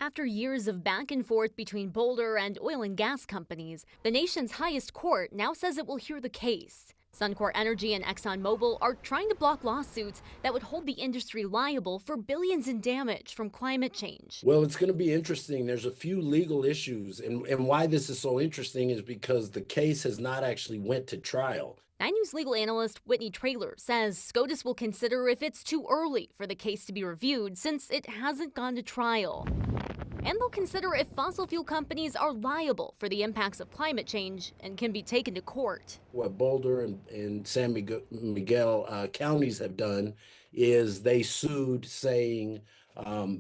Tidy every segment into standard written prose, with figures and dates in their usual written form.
After years of back and forth between Boulder and oil and gas companies, the nation's highest court now says it will hear the case. Suncor Energy and ExxonMobil are trying to block lawsuits that would hold the industry liable for billions in damage from climate change. Well, it's going to be interesting. There's a few legal issues, and why this is so interesting is because the case has not actually went to trial. 9 News legal analyst Whitney Traylor says SCOTUS will consider if it's too early for the case to be reviewed since it hasn't gone to trial. And they'll consider if fossil fuel companies are liable for the impacts of climate change and can be taken to court. What Boulder and San Miguel counties have done is they sued saying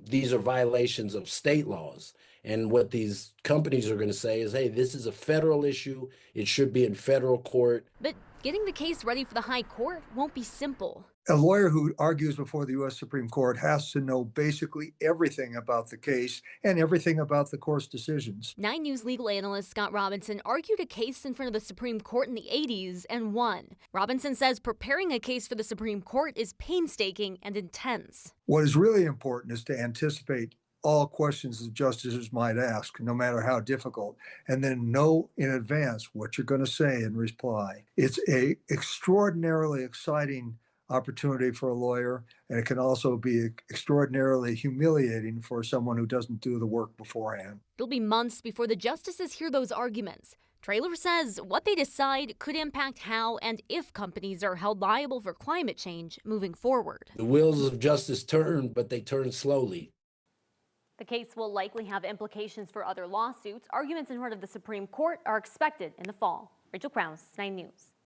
these are violations of state laws. And what these companies are going to say is, hey, this is a federal issue. It should be in federal court. But getting the case ready for the high court won't be simple. A lawyer who argues before the U.S. Supreme Court has to know basically everything about the case and everything about the court's decisions. 9 News legal analyst Scott Robinson argued a case in front of the Supreme Court in the 80s and won. Robinson says preparing a case for the Supreme Court is painstaking and intense. What is really important is to anticipate all questions the justices might ask, no matter how difficult, and then know in advance what you're going to say in reply. It's a extraordinarily exciting opportunity for a lawyer, and it can also be extraordinarily humiliating for someone who doesn't do the work beforehand. It'll be months before the justices hear those arguments. Traylor says what they decide could impact how and if companies are held liable for climate change moving forward. The wheels of justice turn, but they turn slowly. The case will likely have implications for other lawsuits. Arguments in front of the Supreme Court are expected in the fall. Rachel Krause, 9 News.